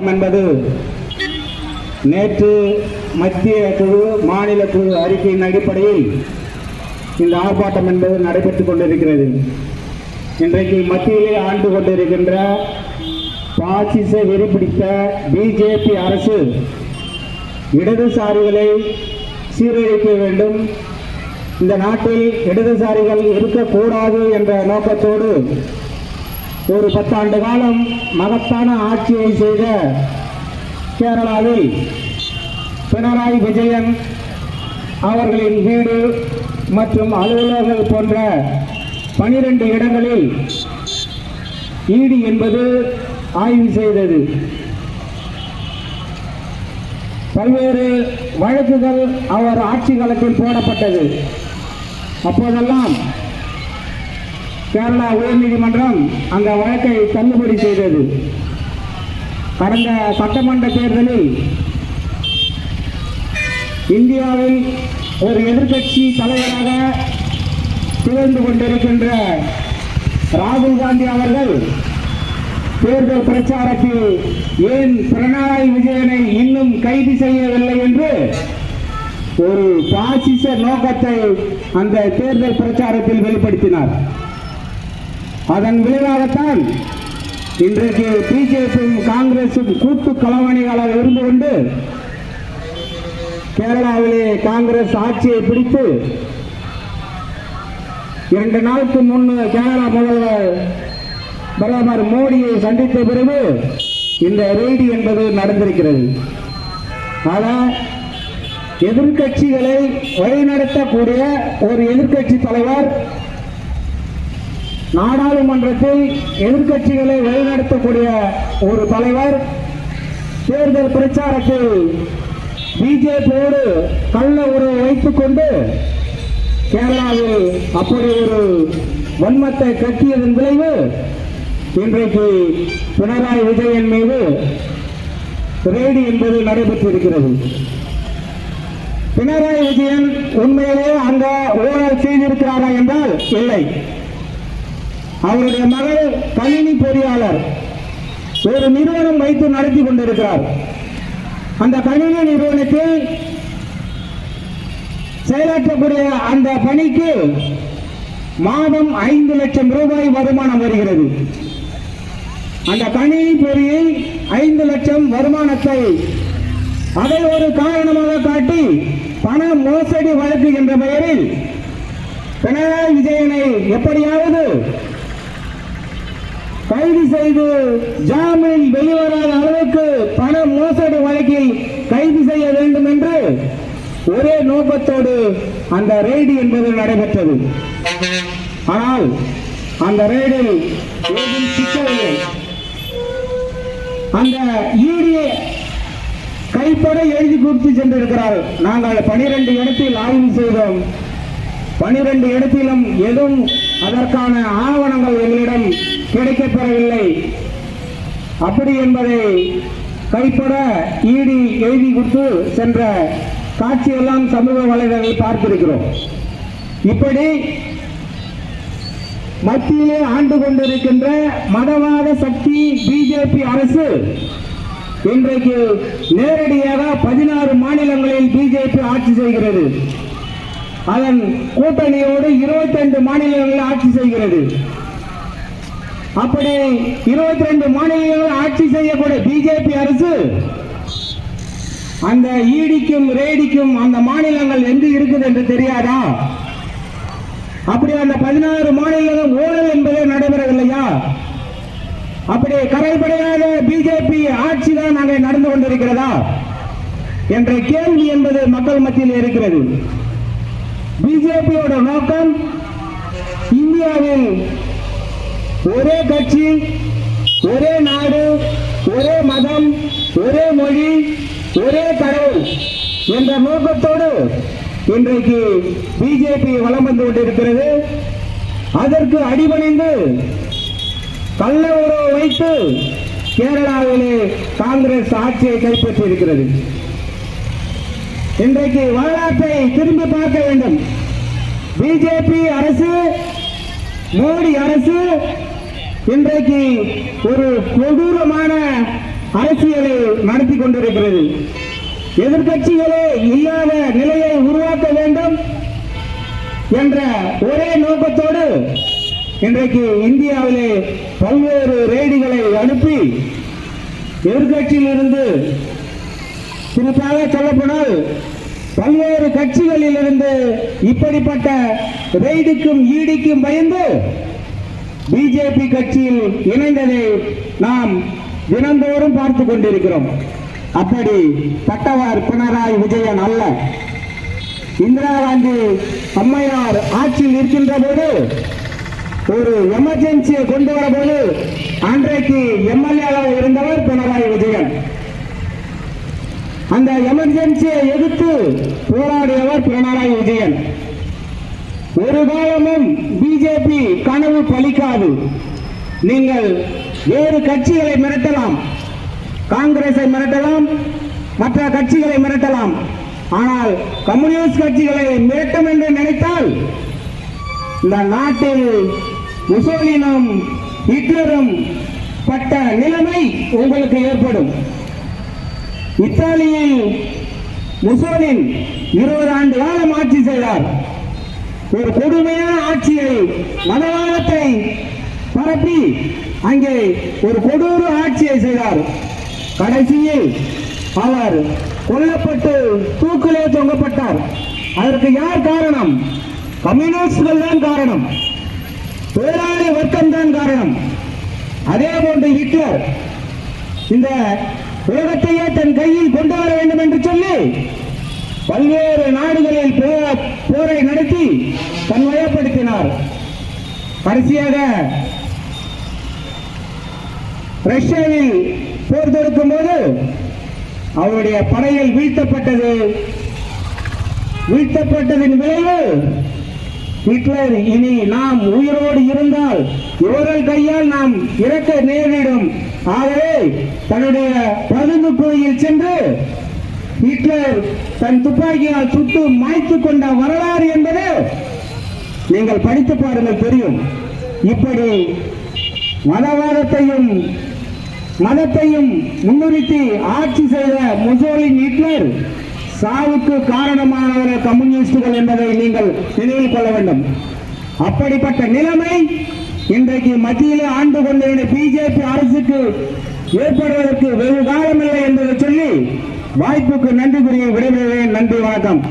ஆர்ப்பாட்டம் என்பது நேற்று மத்திய குழு மாநில குழு அறிக்கையின் அடிப்படையில் இந்த ஆர்ப்பாட்டம் என்பது நடைபெற்றுக் கொண்டிருக்கிறது. இன்றைக்கு மத்தியிலே ஆண்டு கொண்டிருக்கின்ற பாசிச வெறி பிடித்த பிஜேபி அரசு இடதுசாரிகளை சீரழிக்க வேண்டும், இந்த நாட்டில் இடதுசாரிகள் இருக்கக்கூடாது என்ற நோக்கத்தோடு ஒரு 10 ஆண்டு காலம் மகத்தான ஆட்சியை செய்த கேரளாவில் பினராயி விஜயன் அவர்களின் வீடு மற்றும் அலுவலகங்கள் போன்ற 12 இடங்களில் ஈடி என்பது ஆய்வு செய்தது. பல்வேறு வழக்குகள் அவர் ஆட்சி காலத்தில் போடப்பட்டது. அப்போதெல்லாம் கேரளா உயர்நீதிமன்றம் அந்த வழக்கை தள்ளுபடி செய்தது. கடந்த சட்டமன்ற தேர்தலில் இந்தியாவில் ஒரு எதிர்க்கட்சி தலைவராக திகழ்ந்து கொண்டிருக்கின்ற ராகுல் காந்தி அவர்கள் தேர்தல் பிரச்சாரத்தில் ஏன் பினராயி விஜயனை இன்னும் கைது செய்யவில்லை என்று ஒரு பாசிச நோக்கத்தை அந்த தேர்தல் பிரச்சாரத்தில் வெளிப்படுத்தினார். அதன் விளைவாகத்தான் இன்றைக்கு பிஜேபியும் காங்கிரசும் கூட்டு களவாணிகளாக இருந்து கொண்டு கேரளாவிலே காங்கிரஸ் ஆட்சியை பிடித்து 2 நாளுக்கு முன்பு கேரளா முதல்வர் பிரதமர் மோடியை சந்தித்த பிறகு இந்த ரெய்டு என்பது நடந்திருக்கிறது. ஆனால் எதிர்கட்சிகளை வழிநடத்தக்கூடிய ஒரு எதிர்கட்சி தலைவர், நாடாளுமன்றத்தில் எதிர்கட்சிகளை வழிநடத்தக்கூடிய ஒரு தலைவர் தேர்தல் பிரச்சாரத்தில் பிஜேபியோடு கள்ள உறவு வைத்துக் கொண்டு கேரளாவில் அப்படி ஒரு வன்மத்தை கட்டியதன் விளைவு இன்றைக்கு பினராயி விஜயன் மீது ரெய்டு என்பது நடைபெற்றிருக்கிறது. பினராயி விஜயன் உண்மையிலே அங்க ஊழல் செய்திருக்கிறாரா என்றால் இல்லை. அவருடைய மகள் கணினி பொறியாளர் ஒரு நிறுவனம் வைத்து நடத்தி கொண்டிருக்கிறார். அந்த கணினி நிறுவனத்தில் செயலாற்றக்கூடிய அந்த பணிக்கு மாதம் 5 லட்சம் ரூபாய் வருமானம் வருகிறது. அந்த கணினி பொறியில் 5 லட்சம் வருமானத்தை அதை ஒரு காரணமாக காட்டி பண மோசடி வழக்கு என்ற பெயரில் பினராயி விஜயனை எப்படியாவது கைது செய்து ஜாமீன் வெளிவராத அளவுக்கு பண மோசடி வழக்கில் கைது செய்ய வேண்டும் என்று ஒரே நோக்கத்தோடு அந்த ரெய்டு என்பது நடைபெற்றது. ஆனால் அந்த ரெய்டில் ஏதும் சிக்கவில்லை. அந்த ஈடியை கைப்பட எழுதி கொடுத்து சென்றிருக்கிறார். நாங்கள் 12 இடத்தில் ஆய்வு செய்தோம். 12 இடத்திலும் எதுவும் அதற்கான ஆவணங்கள் எங்களிடம் கிடைக்கப்பெறவில்லை. அப்படி என்பதை கைப்பட ஈடி எழுதி கொடுத்து சென்ற காட்சியெல்லாம் சமூக வலைதளங்களில் பார்த்திருக்கிறோம். இப்படி மத்தியிலே ஆண்டு கொண்டிருக்கின்ற மதவாத சக்தி பிஜேபி அரசு இன்றைக்கு நேரடியாக 16 மாநிலங்களில் பிஜேபி ஆட்சி செய்கிறது. அதன் கூட்டணியோடு 22 மாநிலங்களில் ஆட்சி செய்கிறது. அப்படி 22 மாநிலங்களில் ஆட்சி செய்யக்கூடிய பிஜேபி அரசு அந்த ஈடிக்கும் ரேடிக்கும் அந்த மாநிலங்கள் எங்கு இருக்குது என்று தெரியாதா? அப்படி அந்த 16 மாநிலங்களும் ஊழல் என்பது நடைபெறவில்லையா? அப்படி கரைபடையாத பிஜேபி ஆட்சி தான் அங்கே நடந்து கொண்டிருக்கிறதா என்ற கேள்வி என்பது மக்கள் மத்தியில் இருக்கிறது. பிஜேபியோட நோக்கம் இந்தியாவில் ஒரே கட்சி, ஒரே நாடு, ஒரே மதம், ஒரே மொழி, ஒரே கடவுள் என்ற நோக்கத்தோடு இன்றைக்கு பிஜேபி வலம் வந்து கொண்டிருக்கிறது. அதற்கு அடிபணிந்து கள்ள உறவு வைத்து கேரளாவிலே காங்கிரஸ் ஆட்சியை கைப்பற்றியிருக்கிறது. இன்றைக்கு வரலாற்றை திரும்பி பார்க்க வேண்டும். பிஜேபி அரசு, மோடி அரசு இன்றைக்கு ஒரு கொடூரமான அரசியலை நடத்தி கொண்டிருக்கிறது. எதிர்கட்சிகளே இல்லாத நிலையை உருவாக்க வேண்டும் என்ற ஒரே நோக்கத்தோடு இன்றைக்கு இந்தியாவிலே பல்வேறு ரெய்டுகளை அனுப்பி எதிர்கட்சியில் இருந்து குறிப்பாக சொல்லப்போனால் பல்வேறு கட்சிகளில் இருந்து இப்படிப்பட்ட ரெய்டுக்கும் ஈடிக்கும் பயந்து பிஜேபி கட்சியில் இணைந்ததை நாம் தினந்தோறும் பார்த்து கொண்டிருக்கிறோம். அப்படி பட்டவர் பினராயி விஜயன் அல்ல. இந்திரா காந்தி அம்மையார் ஆட்சியில் இருக்கின்ற போது ஒரு எமர்ஜென்சியை கொண்டு வர போது அன்றைக்கு எம்எல்ஏவாக இருந்தவர் பினராயி விஜயன். அந்த எமர்ஜென்சியை எதிர்த்து போராடியவர் பினராயி விஜயன். ஒரு காலமும் பிஜேபி கனவு பலிக்காது. நீங்கள் வேறு கட்சிகளை மிரட்டலாம், காங்கிரஸை மிரட்டலாம், மற்ற கட்சிகளை மிரட்டலாம். ஆனால் கம்யூனிஸ்ட் கட்சிகளை மிரட்டும் என்று நினைத்தால் இந்த நாட்டில் முசோலினும் ஹிட்லரும் பட்ட நிலைமை உங்களுக்கு ஏற்படும். இத்தாலியில் முசோலின் 20 ஆண்டு காலம் ஆட்சி செய்தார். ஒரு கொடுமையான ஆட்சியை, மதவாதத்தை பரப்பி அங்கே ஒரு கொடூர ஆட்சியை செய்தார். கடைசியில் அவர் கொல்லப்பட்டு தூக்கிலே தொங்கப்பட்டார். அதற்கு யார் காரணம்? கம்யூனிஸ்டுகள் தான் காரணம், போராளி வர்க்கம் தான் காரணம். அதே போன்று ஹிட்லர் இந்த உலகத்தையே தன் கையில் கொண்டு வர வேண்டும் என்று சொல்லி பல்வேறு நாடுகளில் போரை நடத்தி தன் வயப்படுத்தினார். கடைசியாக ரஷ்யாவில் போர் தொடுக்கும் போது அவருடைய படையில் வீழ்த்தப்பட்டதின் விளைவு ஹிட்லர் இனி நாம் உயிரோடு இருந்தால் இவர்கள் கையால் நாம் இறக்க நேரிடும். ஆகவே தன்னுடைய பதுங்கு குழியில் சென்று ஹிட்லர் தன் துப்பாக்கியால் சுட்டு மாய்த்துக் கொண்ட வரலாறு என்பது நீங்கள் படித்து பாருங்கள், தெரியும். இப்படி மதவாதத்தையும் மதத்தையும் முன்னிறுத்தி ஆட்சி செய்த முசோலினி ஹிட்லர் சாவுக்கு காரணமானவர்கள் கம்யூனிஸ்டுகள் என்பதை நீங்கள் நினைவில் கொள்ள வேண்டும். அப்படிப்பட்ட நிலைமை இன்றைக்கு மத்தியிலே ஆண்டு கொண்டிருந்த பிஜேபி அரசுக்கு ஏற்படுவதற்கு வெகு காலமில்லை என்பதை சொல்லி வாய்ப்புக்கு நன்றி கூறி விடைபெறுகிறேன். நன்றி, வணக்கம்.